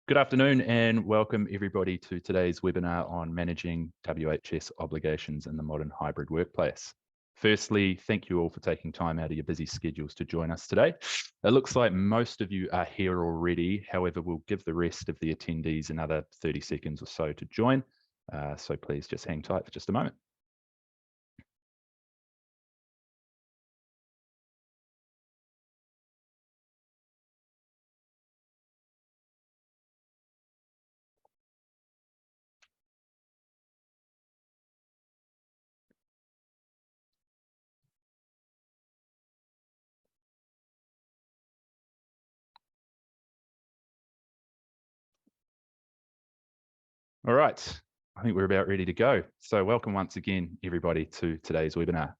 Good afternoon and welcome everybody to today's webinar on managing WHS obligations in the modern hybrid workplace. Firstly, thank you all for taking time out of your busy schedules to join us today. It looks like most of you are here already. However, we'll give the rest of the attendees another 30 seconds or so to join. So please just hang tight for just a moment. All right, I think we're about ready to go. So welcome once again, everybody, to today's webinar.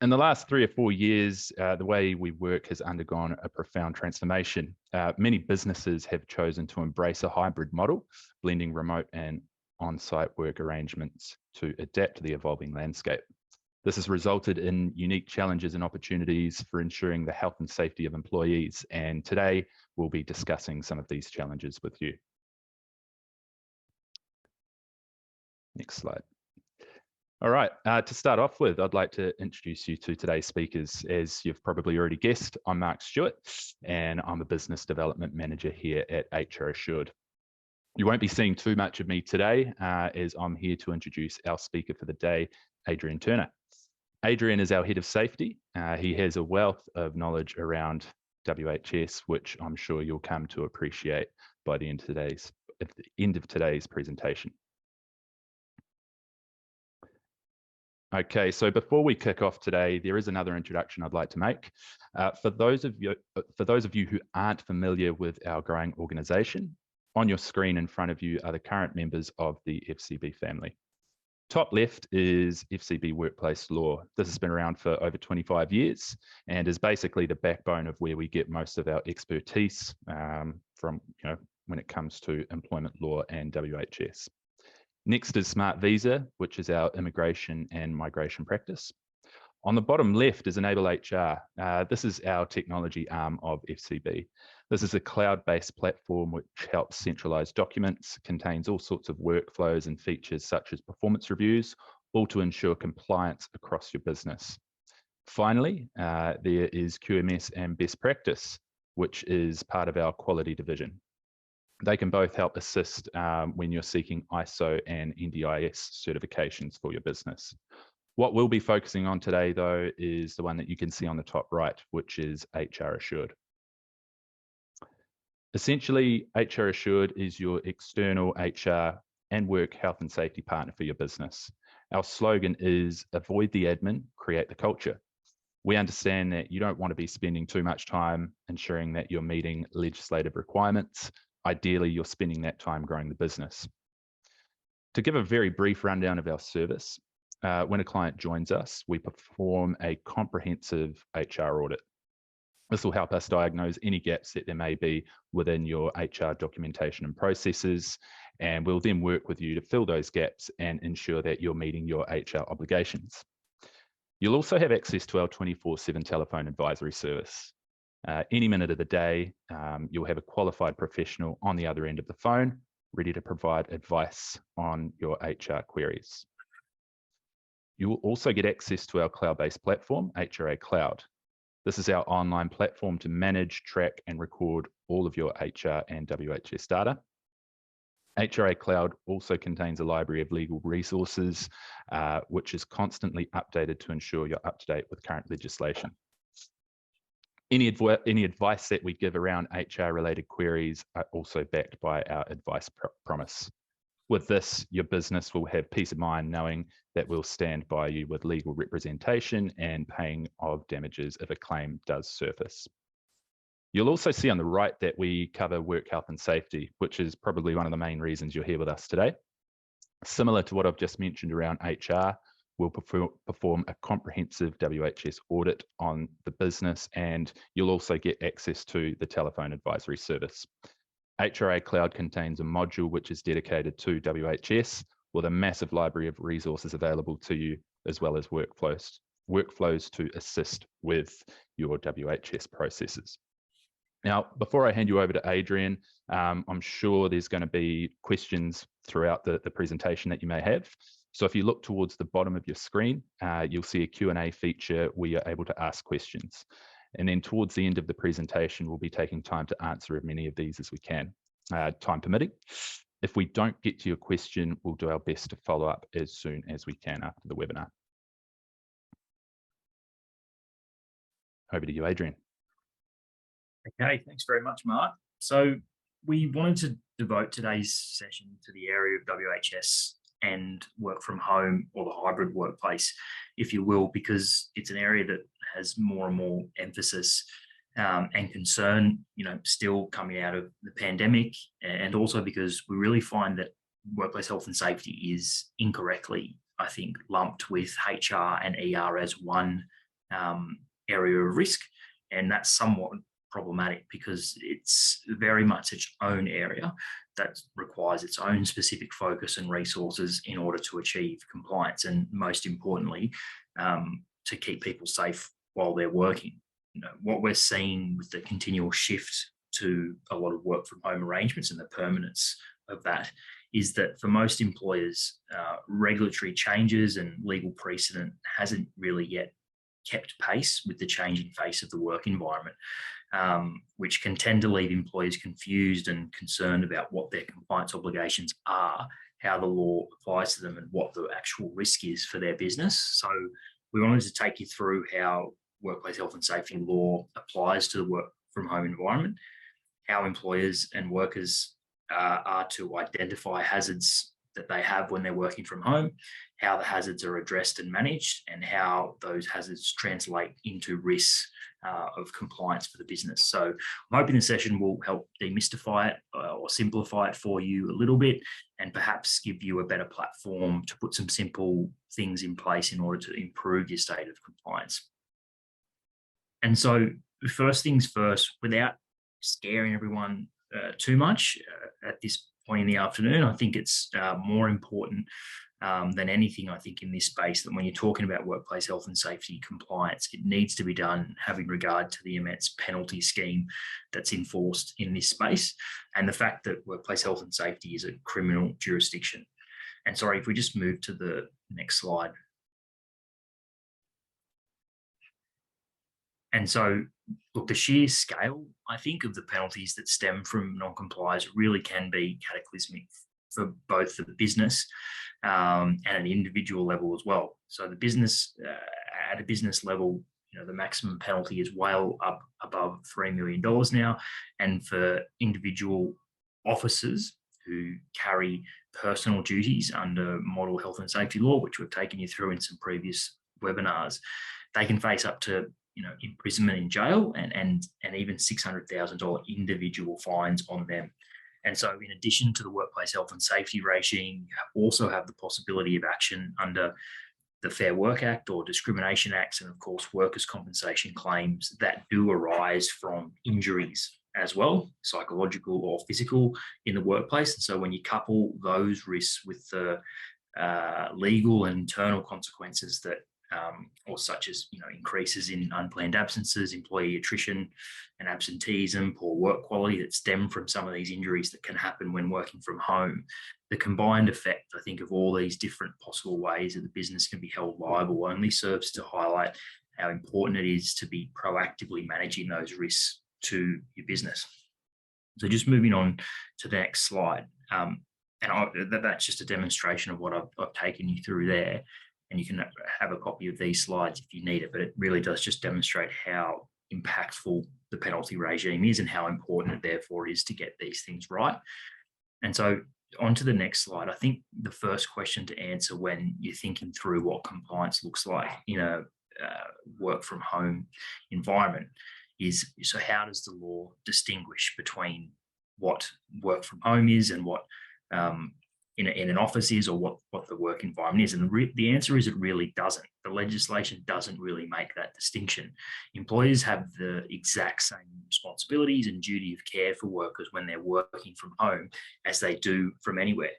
In the last 3 or 4 years, the way we work has undergone a profound transformation. Many businesses have chosen to embrace a hybrid model, blending remote and on-site work arrangements to adapt to the evolving landscape. This has resulted in unique challenges and opportunities for ensuring the health and safety of employees. And today, we'll be discussing some of these challenges with you. Next slide. All right, to start off with, I'd like to introduce you to today's speakers. As you've probably already guessed, I'm Mark Stewart, and I'm a Business Development Manager here at HR Assured. You won't be seeing too much of me today, as I'm here to introduce our speaker for the day, Adrian Turner. Adrian is our Head of Safety. He has a wealth of knowledge around WHS, which I'm sure you'll come to appreciate by the end of today's presentation. Okay, so before we kick off today, there is another introduction I'd like to make. For those of you who aren't familiar with our growing organisation, on your screen in front of you are the current members of the FCB family. Top left is FCB Workplace Law. This has been around for over 25 years and is basically the backbone of where we get most of our expertise from, when it comes to employment law and WHS. Next is Smart Visa, which is our immigration and migration practice. On the bottom left is Enable HR. This is our technology arm of FCB. This is a cloud-based platform which helps centralize documents, contains all sorts of workflows and features such as performance reviews, all to ensure compliance across your business. Finally, there is QMS and Best Practice, which is part of our quality division. They can both help assist when you're seeking ISO and NDIS certifications for your business. What we'll be focusing on today, though, is the one that you can see on the top right, which is HR Assured. Essentially, HR Assured is your external HR and work health and safety partner for your business. Our slogan is avoid the admin, create the culture. We understand that you don't want to be spending too much time ensuring that you're meeting legislative requirements. Ideally, you're spending that time growing the business. To give a very brief rundown of our service, when a client joins us, we perform a comprehensive HR audit. This will help us diagnose any gaps that there may be within your HR documentation and processes, and we'll then work with you to fill those gaps and ensure that you're meeting your HR obligations. You'll also have access to our 24/7 telephone advisory service. Any minute of the day, you'll have a qualified professional on the other end of the phone, ready to provide advice on your HR queries. You will also get access to our cloud-based platform, HRA Cloud. This is our online platform to manage, track, and record all of your HR and WHS data. HRA Cloud also contains a library of legal resources, which is constantly updated to ensure you're up to date with current legislation. Any advice that we give around HR-related queries are also backed by our advice promise. With this, your business will have peace of mind knowing that we'll stand by you with legal representation and paying of damages if a claim does surface. You'll also see on the right that we cover work health and safety, which is probably one of the main reasons you're here with us today. Similar to what I've just mentioned around HR, we'll perform a comprehensive WHS audit on the business, and you'll also get access to the telephone advisory service. HRA Cloud contains a module which is dedicated to WHS with a massive library of resources available to you, as well as workflows to assist with your WHS processes. Now, before I hand you over to Adrian, I'm sure there's going to be questions throughout the presentation that you may have. So if you look towards the bottom of your screen, you'll see a Q&A feature where you're able to ask questions. And then towards the end of the presentation, we'll be taking time to answer as many of these as we can, time permitting. If we don't get to your question, we'll do our best to follow up as soon as we can after the webinar. Over to you, Adrian. Okay, thanks very much, Mark. So we wanted to devote today's session to the area of WHS and work from home, or the hybrid workplace, if you will, because it's an area that has more and more emphasis and concern, still coming out of the pandemic, and also because we really find that workplace health and safety is incorrectly, I think, lumped with HR and ER as one area of risk, and that's somewhat problematic because it's very much its own area that requires its own specific focus and resources in order to achieve compliance, and most importantly, to keep people safe while they're working. What we're seeing with the continual shift to a lot of work from home arrangements and the permanence of that is that for most employers, regulatory changes and legal precedent hasn't really yet kept pace with the changing face of the work environment, which can tend to leave employers confused and concerned about what their compliance obligations are, how the law applies to them, and what the actual risk is for their business. So we wanted to take you through how workplace health and safety law applies to the work from home environment, how employers and workers are to identify hazards that they have when they're working from home, how the hazards are addressed and managed, and how those hazards translate into risks of compliance for the business. So I'm hoping the session will help demystify it or simplify it for you a little bit, and perhaps give you a better platform to put some simple things in place in order to improve your state of compliance. And so first things first, without scaring everyone too much at this point in the afternoon, I think it's more important than anything, I think, in this space, that when you're talking about workplace health and safety compliance, it needs to be done having regard to the immense penalty scheme that's enforced in this space, and the fact that workplace health and safety is a criminal jurisdiction. And sorry, if we just move to the next slide. And so, look, the sheer scale, I think, of the penalties that stem from non-compliance really can be cataclysmic for both the business and an individual level as well. So the business, at a business level, the maximum penalty is well up above $3 million now. And for individual officers who carry personal duties under model health and safety law, which we've taken you through in some previous webinars, they can face up to imprisonment in jail and even $600,000 individual fines on them. And so in addition to the workplace health and safety regime, you also have the possibility of action under the Fair Work Act or Discrimination Acts, and of course, workers' compensation claims that do arise from injuries as well, psychological or physical, in the workplace. And so when you couple those risks with the legal and internal consequences that or such as increases in unplanned absences, employee attrition and absenteeism, poor work quality that stem from some of these injuries that can happen when working from home, the combined effect, I think, of all these different possible ways that the business can be held liable only serves to highlight how important it is to be proactively managing those risks to your business. So just moving on to the next slide. That's just a demonstration of what I've taken you through there. And you can have a copy of these slides if you need it, but it really does just demonstrate how impactful the penalty regime is and how important it therefore is to get these things right. And so on to the next slide. I think the first question to answer when you're thinking through what compliance looks like in a work from home environment is, so how does the law distinguish between what work from home is and what in an office is, or what the work environment is? And the answer is it really doesn't. The legislation doesn't really make that distinction. Employers have the exact same responsibilities and duty of care for workers when they're working from home as they do from anywhere.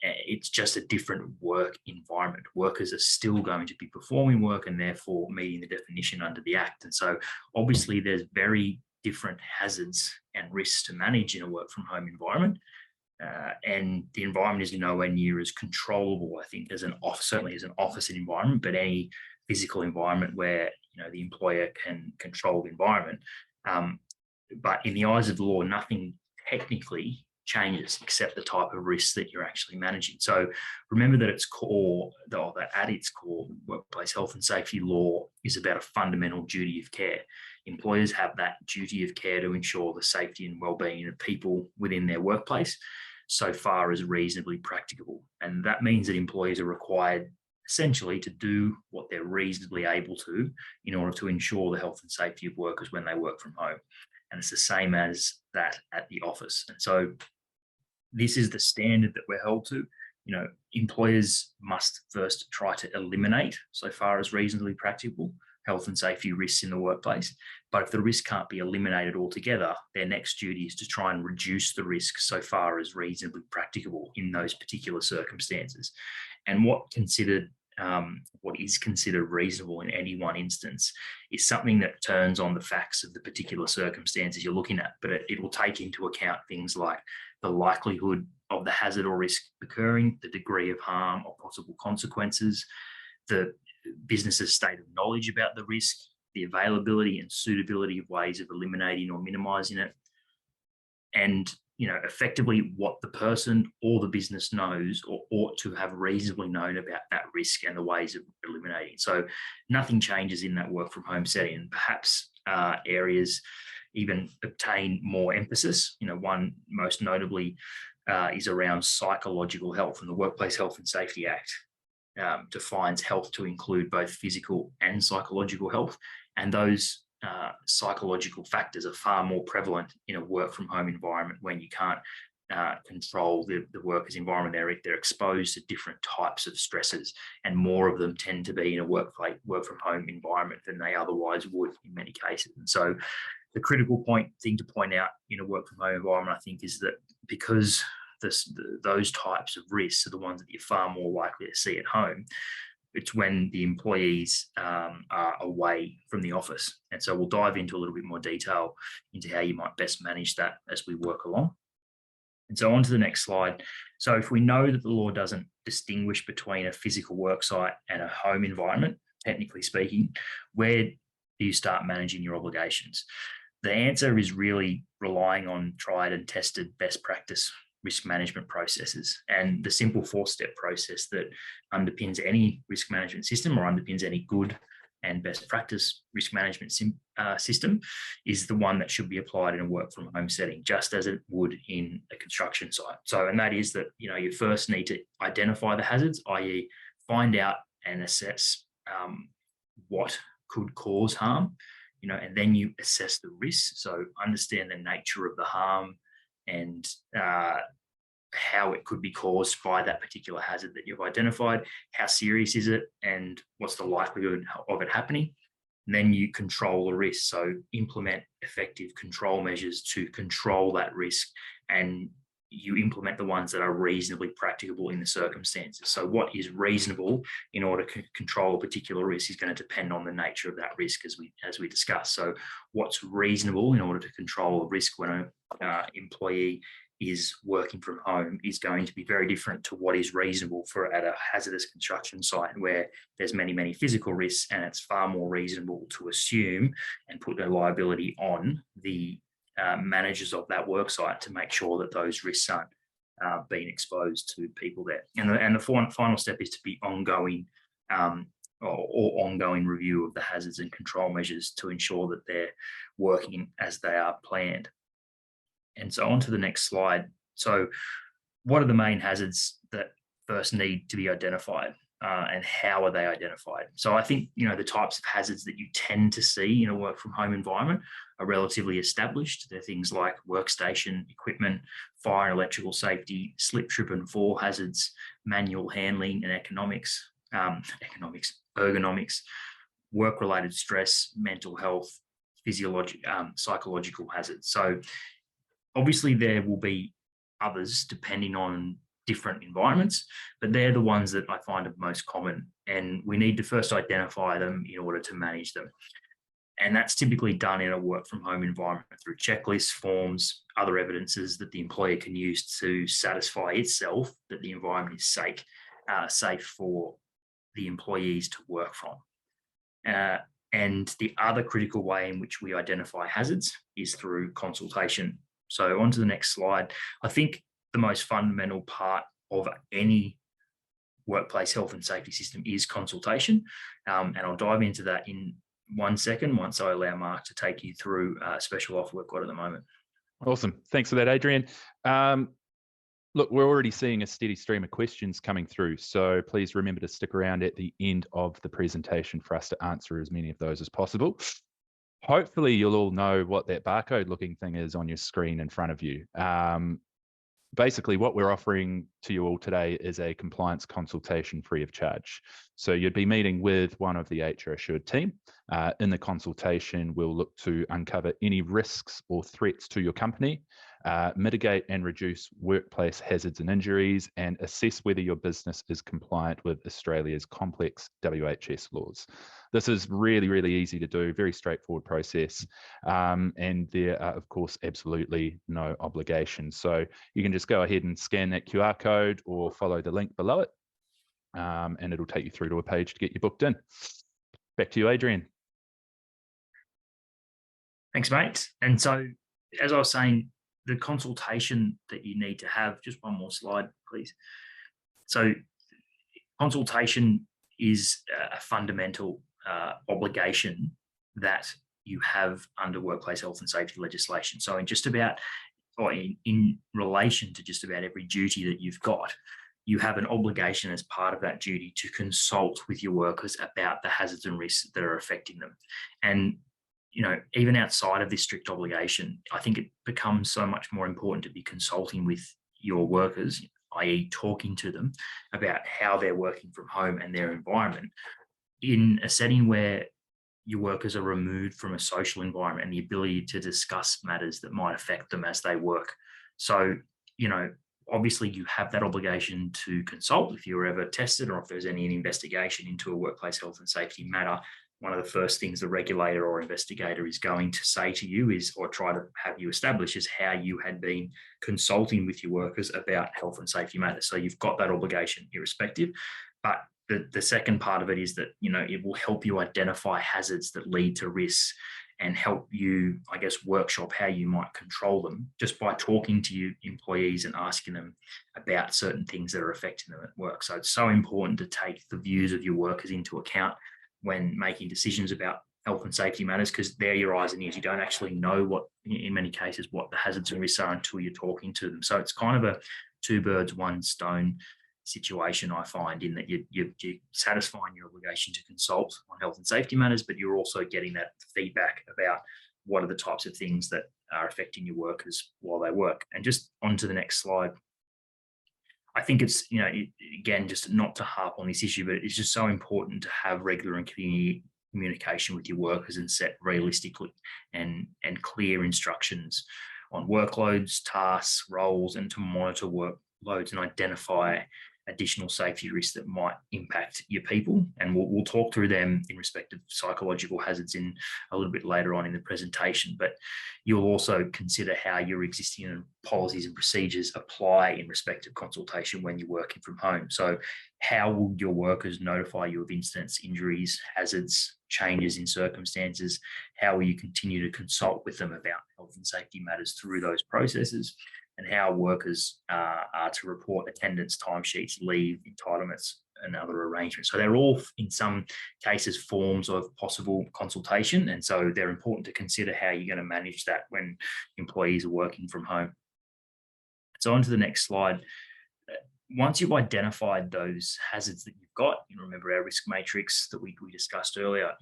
It's just a different work environment. Workers are still going to be performing work and therefore meeting the definition under the Act. And so obviously there's very different hazards and risks to manage in a work from home environment. And the environment is nowhere near as controllable, I think, certainly as an office environment, but any physical environment where the employer can control the environment. But in the eyes of the law, nothing technically changes except the type of risks that you're actually managing. So remember that that at its core, workplace health and safety law is about a fundamental duty of care. Employers have that duty of care to ensure the safety and well-being of people within their workplace so far as reasonably practicable. And that means that employers are required essentially to do what they're reasonably able to in order to ensure the health and safety of workers when they work from home. And it's the same as that at the office. And so this is the standard that we're held to. Employers must first try to eliminate, so far as reasonably practicable, health and safety risks in the workplace. But if the risk can't be eliminated altogether, their next duty is to try and reduce the risk so far as reasonably practicable in those particular circumstances. And what is considered reasonable in any one instance is something that turns on the facts of the particular circumstances you're looking at, but it will take into account things like the likelihood of the hazard or risk occurring, the degree of harm or possible consequences, the business's state of knowledge about the risk, the availability and suitability of ways of eliminating or minimizing it, and effectively what the person or the business knows or ought to have reasonably known about that risk and the ways of eliminating. So nothing changes in that work from home setting, and perhaps areas even obtain more emphasis. One most notably is around psychological health, and the Workplace Health and Safety Act defines health to include both physical and psychological health, and those psychological factors are far more prevalent in a work from home environment when you can't control the worker's environment. They're exposed to different types of stresses, and more of them tend to be in a work from home environment than they otherwise would in many cases. And so the critical thing to point out in a work from home environment, I think, is that because those types of risks are the ones that you're far more likely to see at home, it's when the employees are away from the office. And so we'll dive into a little bit more detail into how you might best manage that as we work along. And so on to the next slide. So if we know that the law doesn't distinguish between a physical work site and a home environment, technically speaking, where do you start managing your obligations? The answer is really relying on tried and tested best practice risk management processes, and the simple 4-step process that underpins any risk management system or underpins any good and best practice risk management system is the one that should be applied in a work from home setting, just as it would in a construction site. So, and that is that, you first need to identify the hazards, i.e. find out and assess what could cause harm, and then you assess the risk. So understand the nature of the harm and how it could be caused by that particular hazard that you've identified. How serious is it, and what's the likelihood of it happening? And then you control the risk. So implement effective control measures to control that risk, and you implement the ones that are reasonably practicable in the circumstances. So what is reasonable in order to control a particular risk is going to depend on the nature of that risk, as we discussed. So what's reasonable in order to control a risk when an employee is working from home is going to be very different to what is reasonable for at a hazardous construction site where there's many physical risks, and it's far more reasonable to assume and put the liability on the managers of that work site to make sure that those risks aren't being exposed to people there. And the final step is to be ongoing or ongoing review of the hazards and control measures to ensure that they're working as they are planned. And so on to the next slide. So what are the main hazards that first need to be identified, and how are they identified? So I think, the types of hazards that you tend to see in a work from home environment are relatively established. They're things like workstation equipment, fire and electrical safety, slip, trip and fall hazards, manual handling and ergonomics, work-related stress, mental health, psychological hazards. So obviously there will be others depending on different environments, but they're the ones that I find are most common, and we need to first identify them in order to manage them. And that's typically done in a work from home environment through checklists, forms, other evidences that the employer can use to satisfy itself that the environment is safe for the employees to work from. And the other critical way in which we identify hazards is through consultation. So on to the next slide. I think the most fundamental part of any workplace health and safety system is consultation. And I'll dive into that in 1 second once I allow Mark to take you through a special offer we've got at the moment. Awesome. Thanks for that, Adrian. Look, we're already seeing a steady stream of questions coming through, so please remember to stick around at the end of the presentation for us to answer as many of those as possible. Hopefully, you'll all know what that barcode looking thing is on your screen in front of you. Basically, what we're offering to you all today is a compliance consultation free of charge. So you'd be meeting with one of the HR Assured team. In the consultation, we'll look to uncover any risks or threats to your company, mitigate and reduce workplace hazards and injuries, and assess whether your business is compliant with Australia's complex WHS laws. This is really, really easy to do, very straightforward process. And there are, of course, absolutely no obligations. So you can just go ahead and scan that QR code or follow the link below it, and it'll take you through to a page to get you booked in. Back to you, Adrian. Thanks, mate. And so, as I was saying, the consultation that you need to have, just one more slide, please. So consultation is a fundamental obligation that you have under workplace health and safety legislation. So in relation to just about every duty that you've got, you have an obligation as part of that duty to consult with your workers about the hazards and risks that are affecting them. And even outside of this strict obligation, I think it becomes so much more important to be consulting with your workers, i.e. talking to them about how they're working from home and their environment in a setting where your workers are removed from a social environment and the ability to discuss matters that might affect them as they work. So, obviously you have that obligation to consult if you're ever tested or if there's any investigation into a workplace health and safety matter. One of the first things the regulator or investigator is going to say to you is, or try to have you establish, is how you had been consulting with your workers about health and safety matters. So you've got that obligation irrespective. But the second part of it is that, it will help you identify hazards that lead to risks and help you, I guess, workshop how you might control them just by talking to your employees and asking them about certain things that are affecting them at work. So it's so important to take the views of your workers into account when making decisions about health and safety matters, because they're your eyes and ears. You don't actually know in many cases, what the hazards and risks are until you're talking to them. So it's kind of a two birds, one stone situation, I find, in that you're satisfying your obligation to consult on health and safety matters, but you're also getting that feedback about what are the types of things that are affecting your workers while they work. And just on to the next slide. I think it's, again, just not to harp on this issue, but it's just so important to have regular and communication with your workers and set realistic and clear instructions on workloads, tasks, roles, and to monitor workloads and identify additional safety risks that might impact your people. And we'll talk through them in respect of psychological hazards in a little bit later on in the presentation. But you'll also consider how your existing policies and procedures apply in respect of consultation when you're working from home. So how will your workers notify you of incidents, injuries, hazards, changes in circumstances? How will you continue to consult with them about health and safety matters through those processes? And how workers are to report attendance, timesheets, leave, entitlements, and other arrangements. So they're all, in some cases, forms of possible consultation. And so they're important to consider how you're going to manage that when employees are working from home. So on to the next slide. Once you've identified those hazards that you've got, remember our risk matrix that we discussed earlier,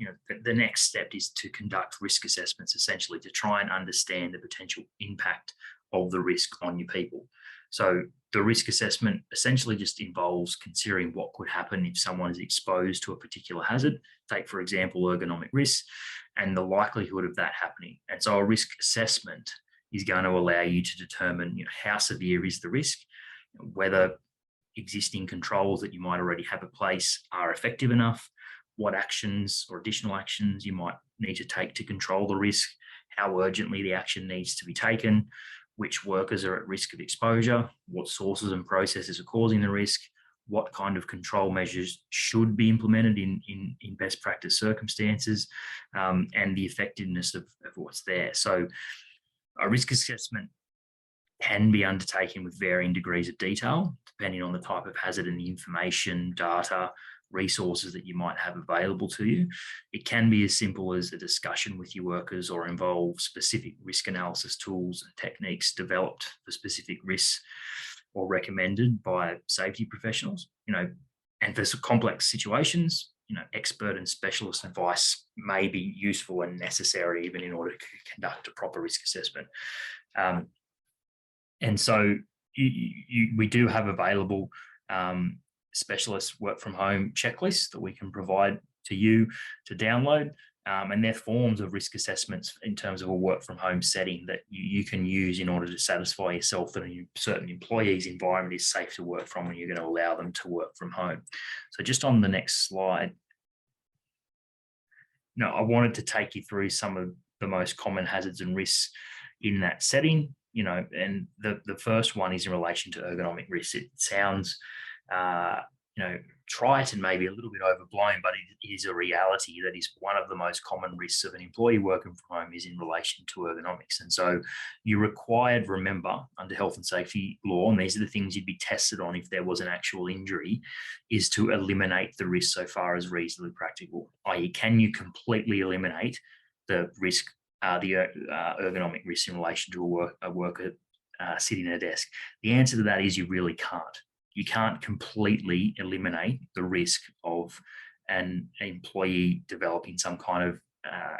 the next step is to conduct risk assessments, essentially to try and understand the potential impact of the risk on your people. So the risk assessment essentially just involves considering what could happen if someone is exposed to a particular hazard. Take, for example, ergonomic risks and the likelihood of that happening. And so a risk assessment is going to allow you to determine how severe is the risk, whether existing controls that you might already have in place are effective enough, what actions or additional actions you might need to take to control the risk, how urgently the action needs to be taken, which workers are at risk of exposure, what sources and processes are causing the risk, what kind of control measures should be implemented in best practice circumstances, and the effectiveness of what's there. So a risk assessment can be undertaken with varying degrees of detail, depending on the type of hazard and the information, data, resources that you might have available to you. It can be as simple as a discussion with your workers, or involve specific risk analysis tools and techniques developed for specific risks or recommended by safety professionals. And for some complex situations, expert and specialist advice may be useful and necessary even in order to conduct a proper risk assessment. And so we do have available specialist work from home checklists that we can provide to you to download. And they're forms of risk assessments in terms of a work from home setting that you can use in order to satisfy yourself that a certain employee's environment is safe to work from, and you're going to allow them to work from home. So just on the next slide, I wanted to take you through some of the most common hazards and risks in that setting. And the first one is in relation to ergonomic risks. It sounds, trite and maybe a little bit overblown, but it is a reality that is one of the most common risks of an employee working from home is in relation to ergonomics. And so you're required, remember, under health and safety law, and these are the things you'd be tested on if there was an actual injury, is to eliminate the risk so far as reasonably practical, i.e. can you completely eliminate the risk, the ergonomic risk in relation to a worker sitting at a desk? The answer to that is you really can't. You can't completely eliminate the risk of an employee developing some kind of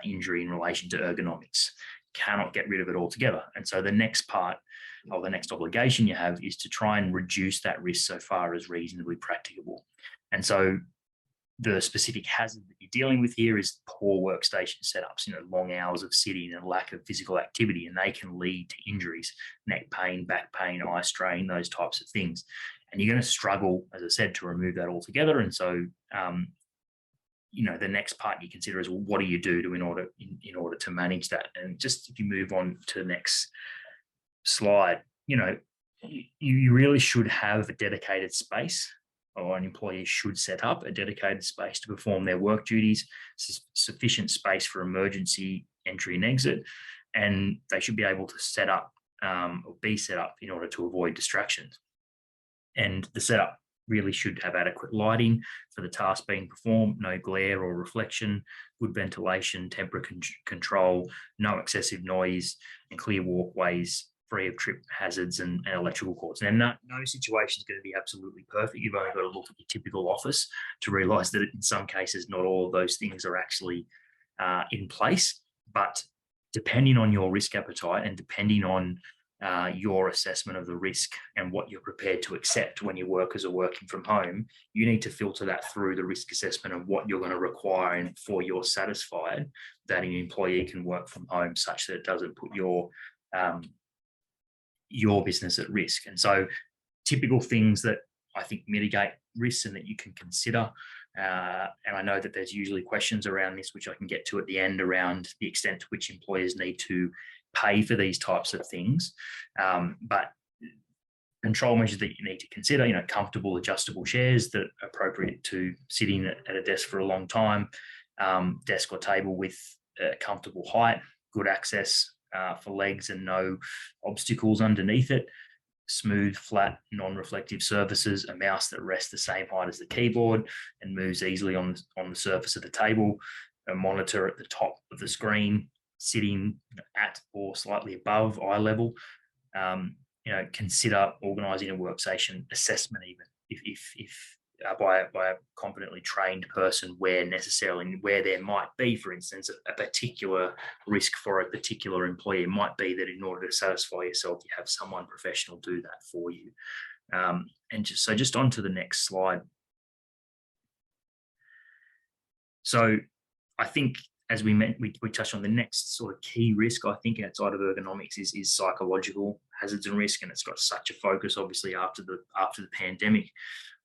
injury in relation to ergonomics. Cannot get rid of it altogether. And so the next part, or the next obligation you have, is to try and reduce that risk so far as reasonably practicable. And so the specific hazard that you're dealing with here is poor workstation setups, long hours of sitting and lack of physical activity, and they can lead to injuries, neck pain, back pain, eye strain, those types of things. And you're going to struggle, as I said, to remove that altogether. And so, the next part you consider is, well, what do you do in order to manage that? And just if you move on to the next slide, you really should have a dedicated space, or an employee should set up a dedicated space to perform their work duties, sufficient space for emergency entry and exit, and they should be able to set up or be set up in order to avoid distractions. And the setup really should have adequate lighting for the task being performed, no glare or reflection, good ventilation, temperature control, no excessive noise, and clear walkways free of trip hazards and electrical cords. Now, no situation is going to be absolutely perfect. You've only got to look at your typical office to realise that in some cases, not all of those things are actually in place. But depending on your risk appetite and depending on your assessment of the risk and what you're prepared to accept when your workers are working from home, you need to filter that through the risk assessment of what you're going to require, and before you're satisfied that an employee can work from home such that it doesn't put your business at risk. And so typical things that I think mitigate risks and that you can consider, and I know that there's usually questions around this, which I can get to at the end, around the extent to which employers need to pay for these types of things. But control measures that you need to consider, comfortable adjustable chairs that are appropriate to sitting at a desk for a long time, desk or table with a comfortable height, good access for legs and no obstacles underneath it, smooth, flat, non-reflective surfaces, a mouse that rests the same height as the keyboard and moves easily on the surface of the table, a monitor at the top of the screen, sitting at or slightly above eye level. Consider organising a workstation assessment, even if by a competently trained person, where there might be, for instance, a particular risk for a particular employee. It might be that in order to satisfy yourself, you have someone professional do that for you. And just on to the next slide. So I think, as we touched on, the next sort of key risk, I think, outside of ergonomics is psychological hazards and risk, and it's got such a focus, obviously, after the pandemic.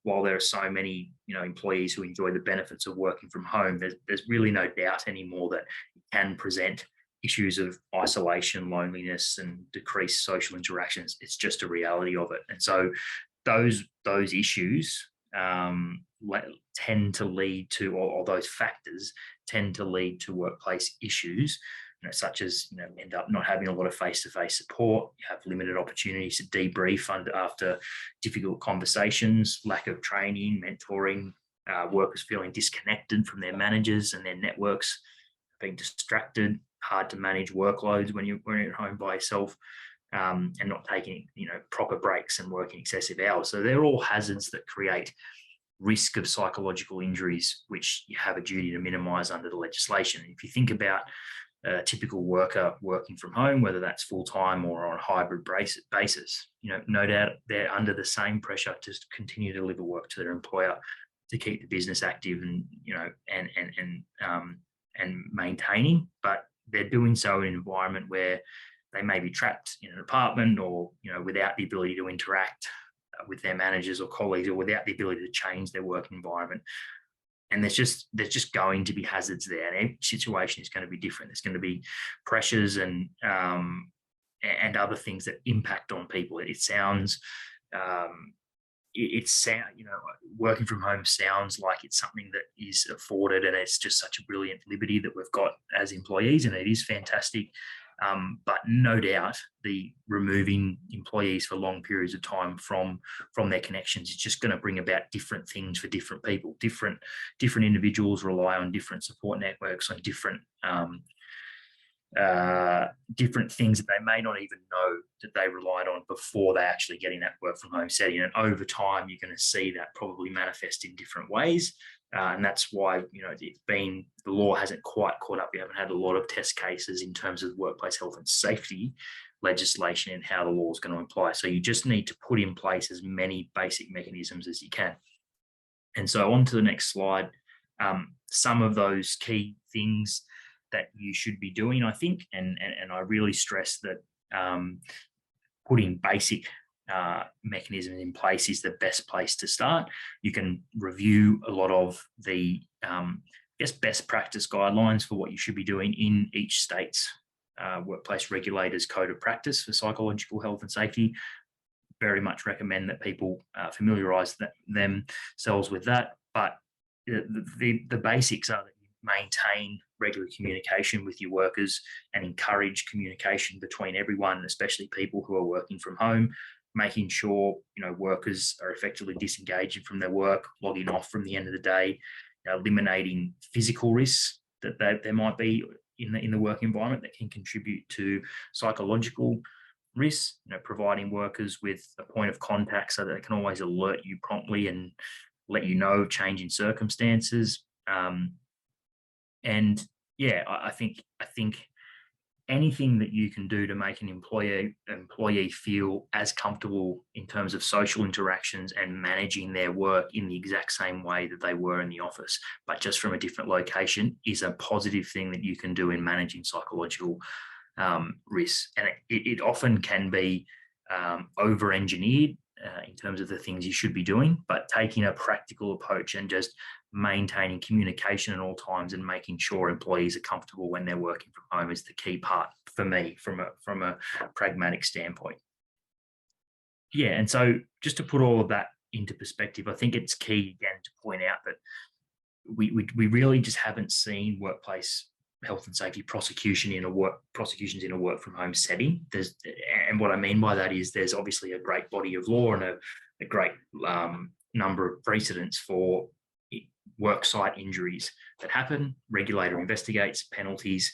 while there are so many, employees who enjoy the benefits of working from home, there's really no doubt anymore that it can present issues of isolation, loneliness, and decreased social interactions. It's just a reality of it. And so those issues tend to lead to, or those factors tend to lead to workplace issues, such as end up not having a lot of face-to-face support. You have limited opportunities to debrief after difficult conversations, lack of training, mentoring, workers feeling disconnected from their managers and their networks, being distracted, hard to manage workloads when you're at home by yourself, and not taking proper breaks and working excessive hours. So they're all hazards that create risk of psychological injuries, which you have a duty to minimize under the legislation. If you think about a typical worker working from home, whether that's full-time or on a hybrid basis, no doubt they're under the same pressure to continue to deliver work to their employer, to keep the business active and maintaining, but they're doing so in an environment where they may be trapped in an apartment, or without the ability to interact with their managers or colleagues, or without the ability to change their work environment. And there's just going to be hazards there, and each situation is going to be different. There's going to be pressures and other things that impact on people. Working from home sounds like it's something that is afforded, and it's just such a brilliant liberty that we've got as employees, and it is fantastic. But no doubt the removing employees for long periods of time from their connections is just going to bring about different things for different people. Different individuals rely on different support networks, on different things that they may not even know that they relied on before they actually get in that work from home setting. And over time, you're going to see that probably manifest in different ways. And that's why, the law hasn't quite caught up. We haven't had a lot of test cases in terms of workplace health and safety legislation and how the law is going to apply. So you just need to put in place as many basic mechanisms as you can. And so on to the next slide, some of those key things that you should be doing, I think, and I really stress that putting basic mechanisms in place is the best place to start. You can review a lot of the best practice guidelines for what you should be doing in each state's workplace regulators code of practice for psychological health and safety. Very much recommend that people familiarize themselves with that. But the basics are that you maintain regular communication with your workers and encourage communication between everyone, especially people who are working from home, making sure workers are effectively disengaging from their work, logging off from the end of the day, eliminating physical risks that there might be in the work environment that can contribute to psychological risks, providing workers with a point of contact so that they can always alert you promptly and let you know of changing circumstances. And yeah, I think anything that you can do to make an employee feel as comfortable in terms of social interactions and managing their work in the exact same way that they were in the office, but just from a different location, is a positive thing that you can do in managing psychological risks. And it often can be over-engineered in terms of the things you should be doing, but taking a practical approach and just maintaining communication at all times and making sure employees are comfortable when they're working from home is the key part for me from a pragmatic standpoint. Yeah, and so just to put all of that into perspective, I think it's key again to point out that we really just haven't seen workplace health and safety prosecutions in a work from home setting. And what I mean by that is there's obviously a great body of law and a great number of precedents for worksite injuries that happen. Regulator investigates, penalties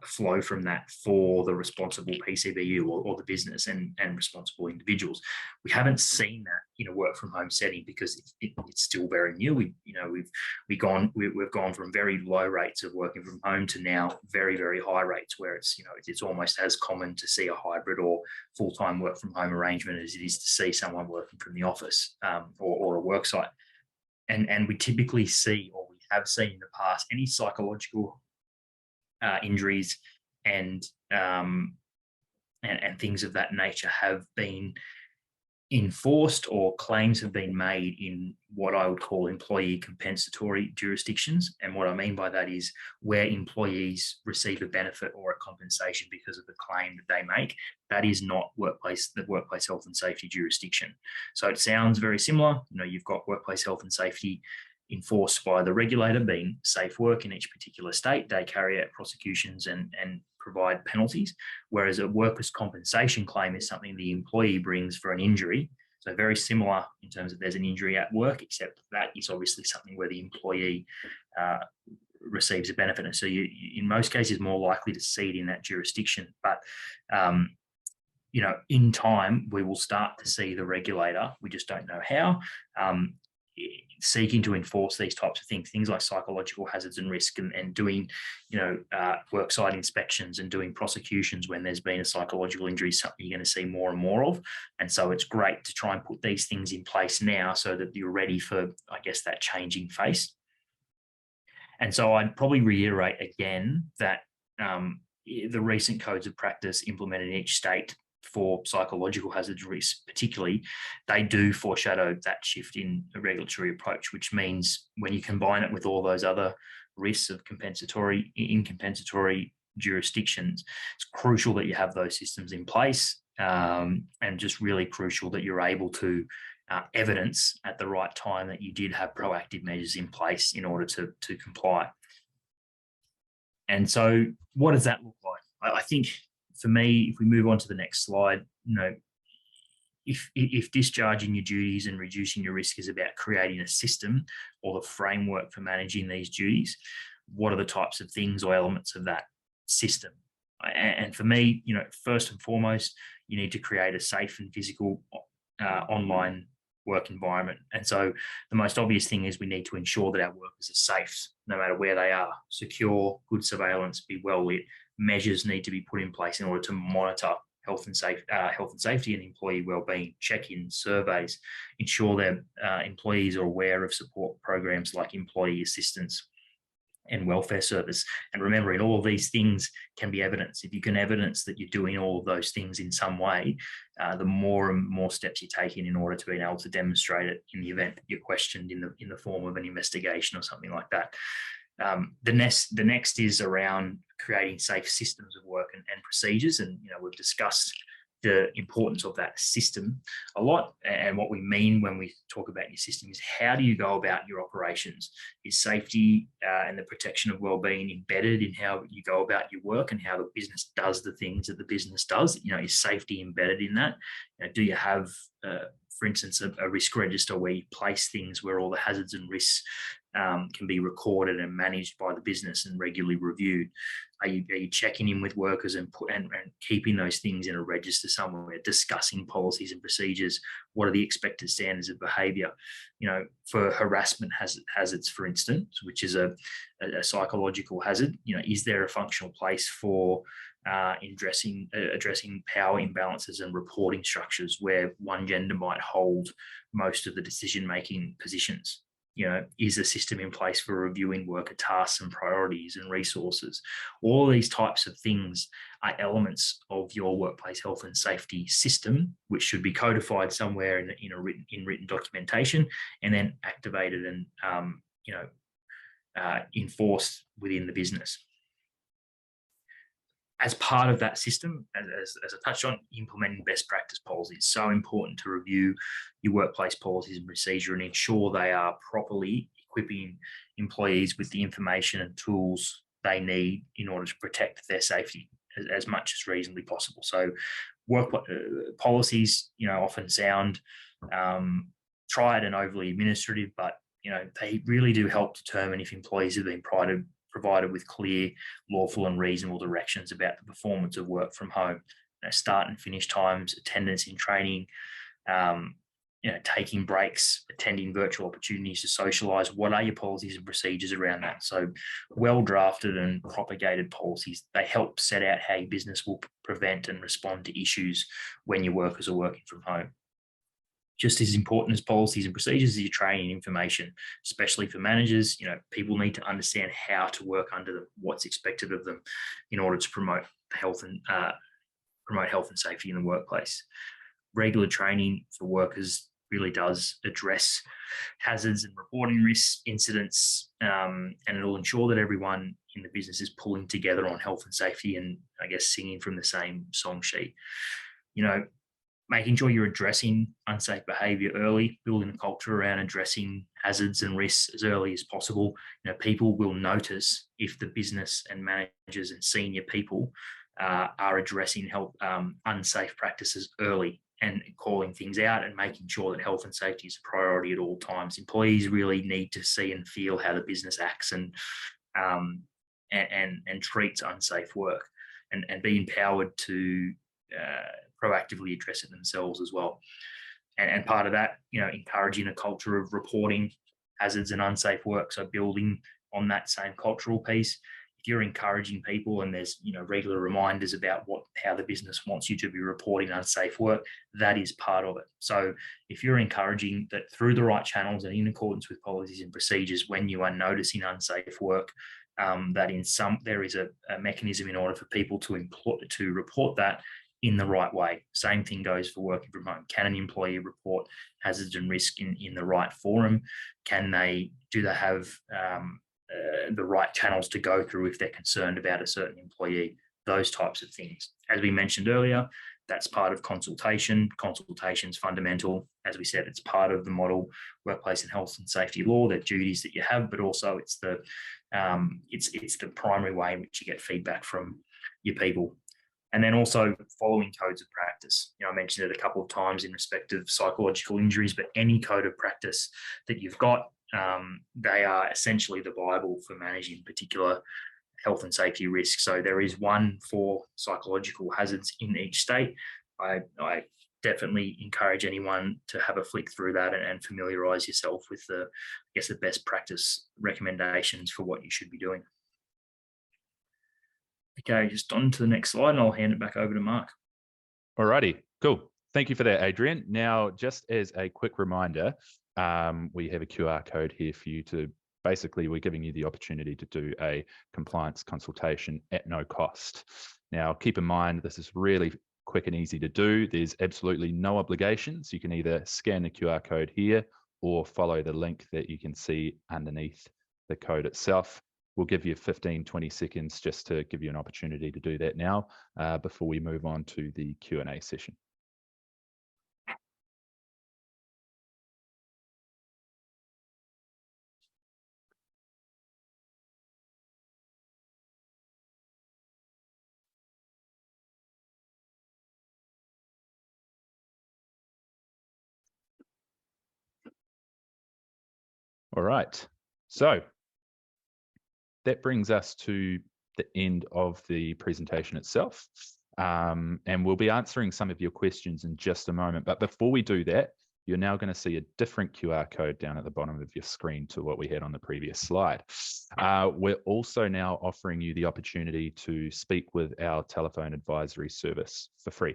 flow from that for the responsible PCBU or the business and responsible individuals. We haven't seen that in a work from home setting because it's still very new. We've gone from very low rates of working from home to now very, very high rates where it's almost as common to see a hybrid or full-time work from home arrangement as it is to see someone working from the office or a work site. And we typically see, or we have seen in the past, any psychological injuries and things of that nature have been enforced or claims have been made in what I would call employee compensatory jurisdictions. And what I mean by that is where employees receive a benefit or a compensation because of the claim that they make. That is not the workplace health and safety jurisdiction. So it sounds very similar. You've got workplace health and safety enforced by the regulator, being Safe Work in each particular state. They carry out prosecutions and provide penalties, whereas a workers' compensation claim is something the employee brings for an injury. So very similar in terms of there's an injury at work, except that is obviously something where the employee receives a benefit. And so you, in most cases, more likely to see it in that jurisdiction. But in time, we will start to see the regulator, we just don't know how, seeking to enforce these types of things like psychological hazards and risk, and doing, worksite inspections and doing prosecutions when there's been a psychological injury, something you're going to see more and more of. And so it's great to try and put these things in place now so that you're ready for, I guess, that changing face. And so I'd probably reiterate again that the recent codes of practice implemented in each state for psychological hazards risks, particularly, they do foreshadow that shift in a regulatory approach, which means when you combine it with all those other risks of compensatory jurisdictions, it's crucial that you have those systems in place, and just really crucial that you're able to evidence at the right time that you did have proactive measures in place in order to comply. And so what does that look like? I think for me, if we move on to the next slide, if discharging your duties and reducing your risk is about creating a system or the framework for managing these duties, what are the types of things or elements of that system? And for me, first and foremost, you need to create a safe and physical online work environment. And so the most obvious thing is we need to ensure that our workers are safe, no matter where they are, secure, good surveillance, be well lit. Measures need to be put in place in order to monitor health and safety and employee well-being, check-ins, surveys, ensure that employees are aware of support programs like employee assistance and welfare service. And remembering all of these things can be evidence. If you can evidence that you're doing all of those things in some way, the more and more steps you take in order to be able to demonstrate it in the event that you're questioned in the form of an investigation or something like that. The next is around creating safe systems of work and procedures. And, we've discussed the importance of that system a lot. And what we mean when we talk about your system is how do you go about your operations? Is safety and the protection of well-being embedded in how you go about your work and how the business does the things that the business does? Is safety embedded in that? Do you have, for instance, a risk register where you place things where all the hazards and risks can be recorded and managed by the business and regularly reviewed? Are you checking in with workers and keeping those things in a register somewhere, discussing policies and procedures? What are the expected standards of behaviour? For harassment hazards, for instance, which is a psychological hazard, is there a functional place for addressing power imbalances and reporting structures where one gender might hold most of the decision-making positions? Is a system in place for reviewing worker tasks and priorities and resources? All of these types of things are elements of your workplace health and safety system, which should be codified somewhere in written documentation and then activated and enforced within the business. As part of that system, as I touched on, implementing best practice policies. So important to review your workplace policies and procedure and ensure they are properly equipping employees with the information and tools they need in order to protect their safety as much as reasonably possible. So work policies, often sound tried and overly administrative, but they really do help determine if employees have been provided with clear, lawful and reasonable directions about the performance of work from home, start and finish times, attendance in training, taking breaks, attending virtual opportunities to socialise. What are your policies and procedures around that? So well-drafted and propagated policies, they help set out how your business will prevent and respond to issues when your workers are working from home. Just as important as policies and procedures is your training information, especially for managers. People need to understand how to work under them, what's expected of them, in order to promote health and safety in the workplace. regular training for workers really does address hazards and reporting risks, incidents, and it'll ensure that everyone in the business is pulling together on health and safety and, I guess, singing from the same song sheet. Making sure you're addressing unsafe behavior early, building a culture around addressing hazards and risks as early as possible. People will notice if the business and managers and senior people are addressing unsafe practices early and calling things out and making sure that health and safety is a priority at all times. Employees really need to see and feel how the business acts and treats unsafe work, and be empowered to proactively address it themselves as well. And part of that, encouraging a culture of reporting hazards and unsafe work. So building on that same cultural piece. If you're encouraging people and there's regular reminders about how the business wants you to be reporting unsafe work, that is part of it. So if you're encouraging that through the right channels and in accordance with policies and procedures, when you are noticing unsafe work, that there is a mechanism in order for people to report that in the right way. Same thing goes for working from home. Can an employee report hazards and risk in the right forum? Do they have the right channels to go through if they're concerned about a certain employee? Those types of things. As we mentioned earlier, that's part of consultation. Consultation is fundamental. As we said, it's part of the model workplace and health and safety law, the duties that you have, but also it's the primary way in which you get feedback from your people. And then also following codes of practice. I mentioned it a couple of times in respect of psychological injuries, but any code of practice that you've got, they are essentially the Bible for managing particular health and safety risks. So there is one for psychological hazards in each state. I definitely encourage anyone to have a flick through that and familiarize yourself with the best practice recommendations for what you should be doing. Okay, just on to the next slide, and I'll hand it back over to Mark. Alrighty, cool. Thank you for that, Adrian. Now, just as a quick reminder, we have a QR code here for you to, basically, we're giving you the opportunity to do a compliance consultation at no cost. Now, keep in mind, this is really quick and easy to do. There's absolutely no obligations. You can either scan the QR code here or follow the link that you can see underneath the code itself. We'll give you 15-20 seconds just to give you an opportunity to do that now before we move on to the Q&A session. All right, so that brings us to the end of the presentation itself. And we'll be answering some of your questions in just a moment. But before we do that, you're now going to see a different QR code down at the bottom of your screen to what we had on the previous slide. We're also now offering you the opportunity to speak with our telephone advisory service for free.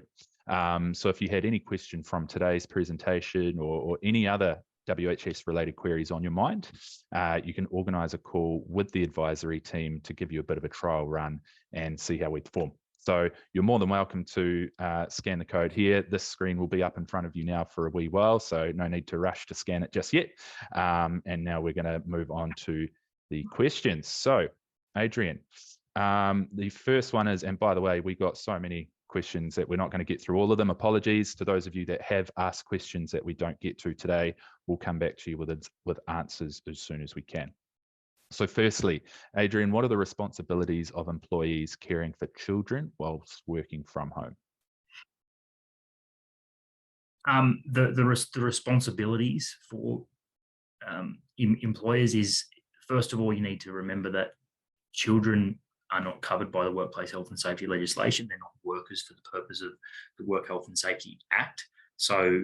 So if you had any question from today's presentation or any other WHS related queries on your mind, you can organise a call with the advisory team to give you a bit of a trial run and see how we perform. So you're more than welcome to scan the code here. This screen will be up in front of you now for a wee while, so no need to rush to scan it just yet. And now we're going to move on to the questions. So Adrian, the first one is, and by the way, we got so many questions that we're not going to get through all of them. Apologies to those of you that have asked questions that we don't get to today. We'll come back to you with answers as soon as we can. So firstly, Adrian, what are the responsibilities of employees caring for children whilst working from home? The responsibilities for employers is, first of all, you need to remember that children are not covered by the workplace health and safety legislation. They're not workers for the purpose of the Work Health and Safety Act. So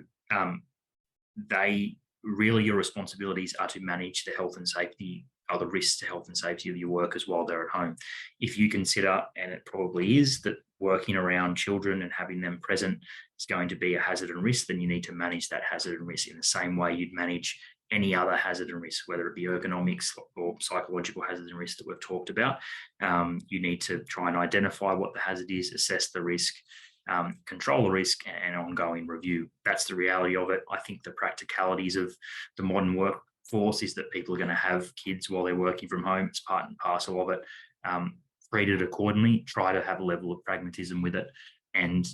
your responsibilities are to manage the health and safety or the risks to health and safety of your workers while they're at home. If you consider, and it probably is, that working around children and having them present is going to be a hazard and risk, then you need to manage that hazard and risk in the same way you'd manage any other hazard and risk, whether it be ergonomics or psychological hazards and risks that we've talked about. You need to try and identify what the hazard is, assess the risk, control the risk, and ongoing review. That's the reality of it. I think the practicalities of the modern workforce is that people are going to have kids while they're working from home. It's part and parcel of it. Treat it accordingly. Try to have a level of pragmatism with it, and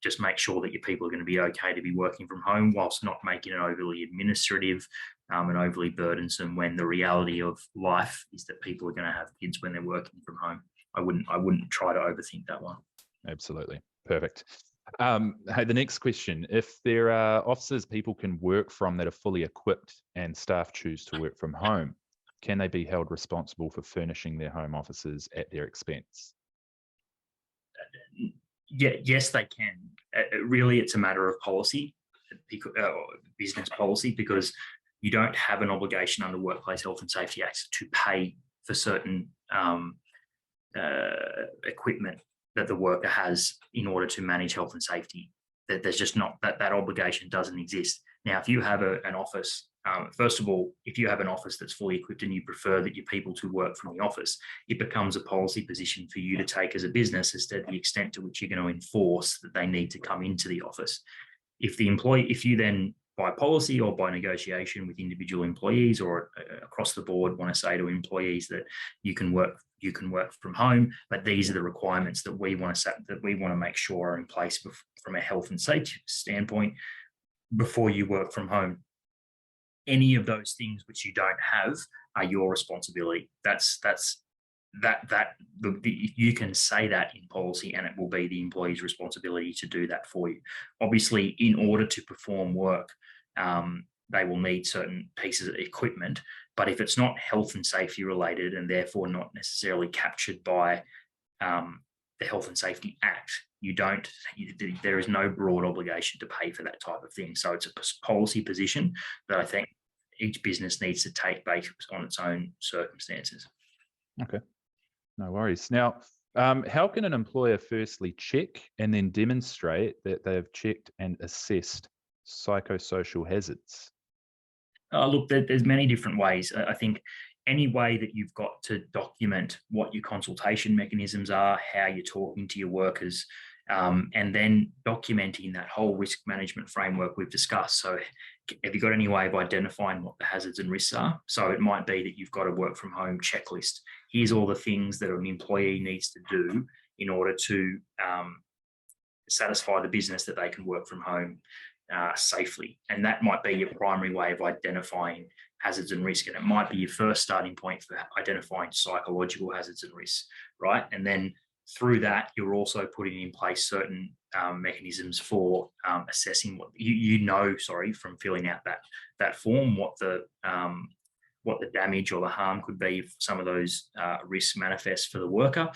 just make sure that your people are going to be okay to be working from home, whilst not making it overly administrative and overly burdensome, when the reality of life is that people are going to have kids when they're working from home. I wouldn't try to overthink that one. Absolutely. Perfect. Hey, the next question: if there are offices people can work from that are fully equipped and staff choose to work from home, can they be held responsible for furnishing their home offices at their expense? Yeah, yes, they can. Really, it's a matter of policy, business policy, because you don't have an obligation under Workplace Health and Safety Acts to pay for certain equipment that the worker has in order to manage health and safety. There's just not that obligation doesn't exist. Now, if you have an office, first of all, if you have an office that's fully equipped and you prefer that your people to work from the office, it becomes a policy position for you to take as a business as to the extent to which you're going to enforce that they need to come into the office. If you then by policy or by negotiation with individual employees or across the board want to say to employees that you can work from home, but these are the requirements that we want to set, that we want to make sure are in place from a health and safety standpoint before you work from home. Any of those things which you don't have are your responsibility. You can say that in policy, and it will be the employee's responsibility to do that for you. Obviously, in order to perform work, they will need certain pieces of equipment, but if it's not health and safety related and therefore not necessarily captured by the Health and Safety Act, there is no broad obligation to pay for that type of thing. So it's a policy position that I think each business needs to take based on its own circumstances. Okay, no worries. Now, how can an employer firstly check and then demonstrate that they've checked and assessed psychosocial hazards? Look, there's many different ways. I think any way that you've got to document what your consultation mechanisms are, how you're talking to your workers, and then documenting that whole risk management framework we've discussed. So have you got any way of identifying what the hazards and risks are? So it might be that you've got a work from home checklist. Here's all the things that an employee needs to do in order to satisfy the business that they can work from home safely. And that might be your primary way of identifying hazards and risk. And it might be your first starting point for identifying psychological hazards and risks, right? And then through that, you're also putting in place certain mechanisms for assessing what from filling out that form, what the damage or the harm could be if some of those risks manifest for the worker,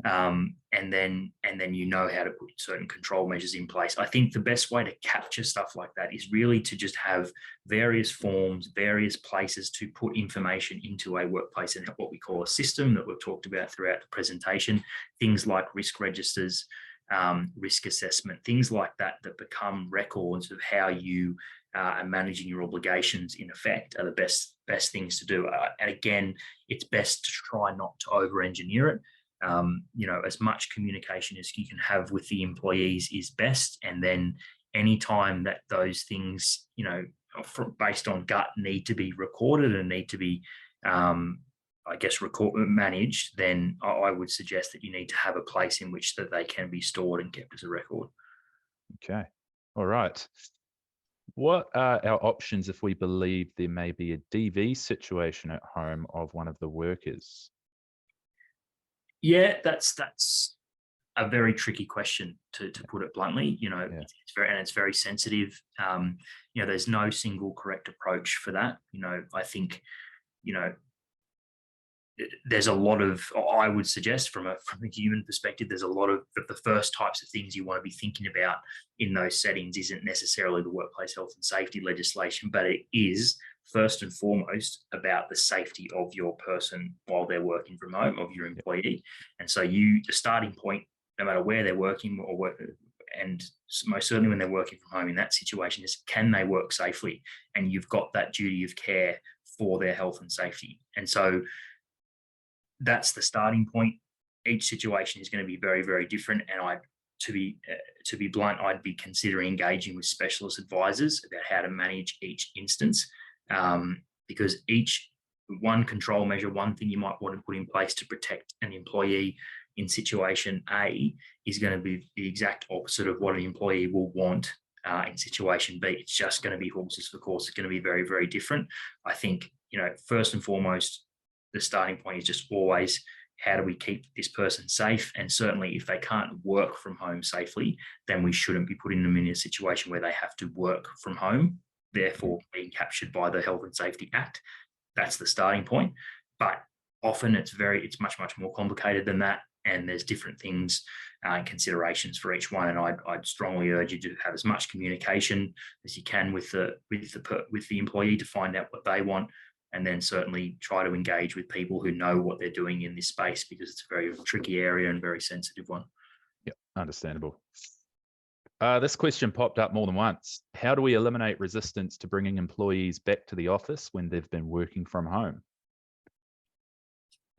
and then you know how to put certain control measures in place. I think the best way to capture stuff like that is really to just have various forms, various places to put information into a workplace, and what we call a system that we've talked about throughout the presentation. Things like risk registers, risk assessment, things like that become records of how you are managing your obligations in effect are the best things to do. And again, it's best to try not to over-engineer it. As much communication as you can have with the employees is best. And then any time that those things, based on gut, need to be recorded and need to be, managed, then I would suggest that you need to have a place in which that they can be stored and kept as a record. Okay. All right. What are our options if we believe there may be a DV situation at home of one of the workers? Yeah, that's a very tricky question to put it bluntly. It's very sensitive. There's no single correct approach for that. I think, there's a lot of, I would suggest from a human perspective, there's a lot of the first types of things you want to be thinking about in those settings isn't necessarily the workplace health and safety legislation, but it is first and foremost about the safety of your person while they're working from home, of your employee. And so the starting point, no matter where they're working and most certainly when they're working from home in that situation, is can they work safely? And you've got that duty of care for their health and safety. And so that's the starting point. Each situation is going to be very, very different. And to be blunt, I'd be considering engaging with specialist advisors about how to manage each instance, because one control measure, one thing you might want to put in place to protect an employee in situation A is going to be the exact opposite of what an employee will want in situation B. It's just going to be horses for course. It's going to be very, very different. I think, first and foremost, the starting point is just always, how do we keep this person safe? And certainly if they can't work from home safely, then we shouldn't be putting them in a situation where they have to work from home, therefore being captured by the Health and Safety Act. That's the starting point. But often it's much, much more complicated than that. And there's different things and considerations for each one. And I'd strongly urge you to have as much communication as you can with the employee to find out what they want, and then certainly try to engage with people who know what they're doing in this space, because it's a very tricky area and very sensitive one. Yeah, understandable. This question popped up more than once. How do we eliminate resistance to bringing employees back to the office when they've been working from home?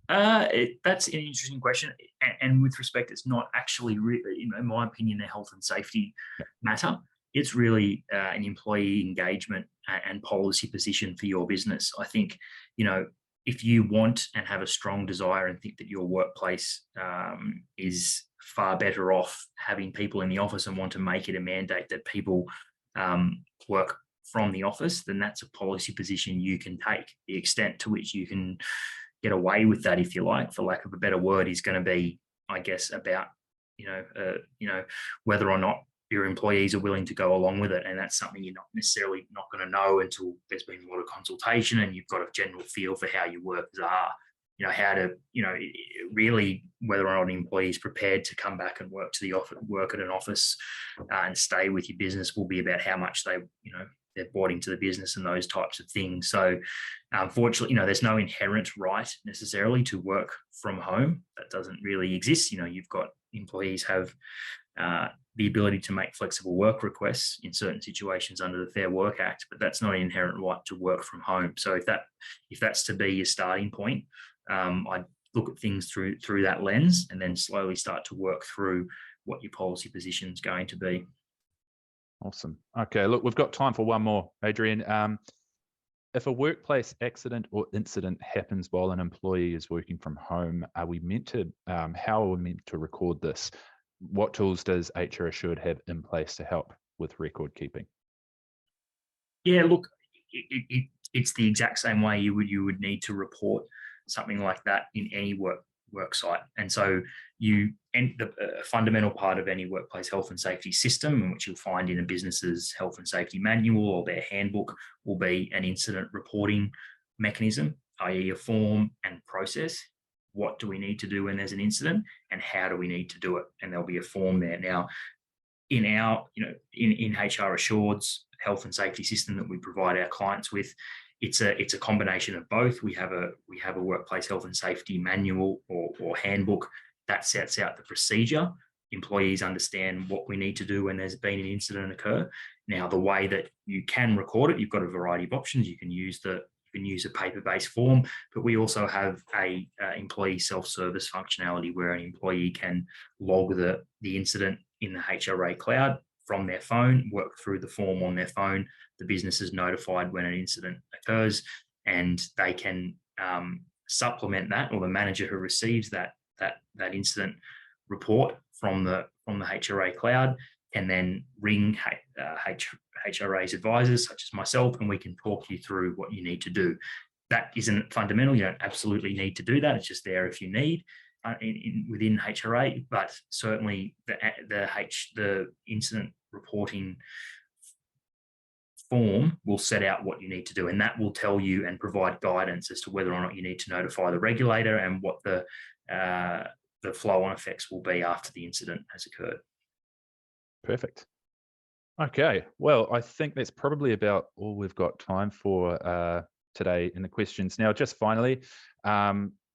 That's an interesting question. And with respect, it's not actually, in my opinion, a health and safety matter. It's really an employee engagement and policy position for your business. I think, if you want and have a strong desire and think that your workplace is far better off having people in the office and want to make it a mandate that people work from the office, then that's a policy position you can take. The extent to which you can get away with that, if you like, for lack of a better word, is going to be, I guess, about whether or not your employees are willing to go along with it. And that's something you're not necessarily not going to know until there's been a lot of consultation and you've got a general feel for how your workers are, how to, really whether or not an employee is prepared to come back and work to the office, work at an office and stay with your business will be about how much they're bought into the business and those types of things. So unfortunately, there's no inherent right necessarily to work from home. That doesn't really exist. You've got employees have the ability to make flexible work requests in certain situations under the Fair Work Act, but that's not an inherent right to work from home. So if that's to be your starting point, I'd look at things through that lens and then slowly start to work through what your policy position is going to be. Awesome. Okay, look, we've got time for one more, Adrian. If a workplace accident or incident happens while an employee is working from home, how are we meant to record this? What tools does HR Assured have in place to help with record keeping? Yeah, look, it's the exact same way you would need to report something like that in any work site. And so the fundamental part of any workplace health and safety system, which you'll find in a business's health and safety manual or their handbook, will be an incident reporting mechanism, i.e. a form and process. What do we need to do when there's an incident and how do we need to do it? And there'll be a form there. Now, in our, in HR Assured's health and safety system that we provide our clients with, it's a combination of both. We have a workplace health and safety manual or handbook that sets out the procedure. Employees understand what we need to do when there's been an incident occur. Now, the way that you can record it, you've got a variety of options. You can use a paper-based form, but we also have a employee self-service functionality where an employee can log the incident in the HRA cloud from their phone, work through the form on their phone. The business is notified when an incident occurs, and they can supplement that, or the manager who receives that incident report from the HRA cloud can then ring HRA's advisors, such as myself, and we can talk you through what you need to do. That isn't fundamental. You don't absolutely need to do that. It's just there if you need within HRA, but certainly the incident reporting form will set out what you need to do, and that will tell you and provide guidance as to whether or not you need to notify the regulator and what the flow-on effects will be after the incident has occurred. Perfect. Okay, well, I think that's probably about all we've got time for today in the questions. Now, just finally,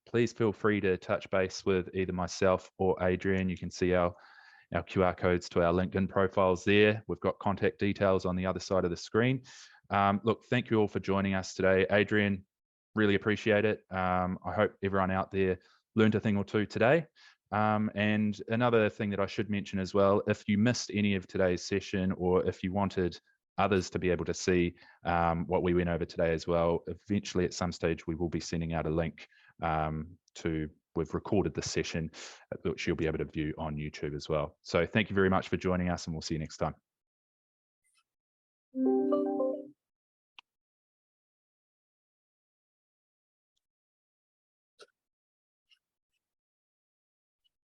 please feel free to touch base with either myself or Adrian. You can see our QR codes to our LinkedIn profiles there. We've got contact details on the other side of the screen. Look, thank you all for joining us today. Adrian, really appreciate it. I hope everyone out there learned a thing or two today. And another thing that I should mention as well, if you missed any of today's session, or if you wanted others to be able to see what we went over today as well, eventually at some stage we will be sending out a link we've recorded the session, which you'll be able to view on YouTube as well. So thank you very much for joining us, and we'll see you next time.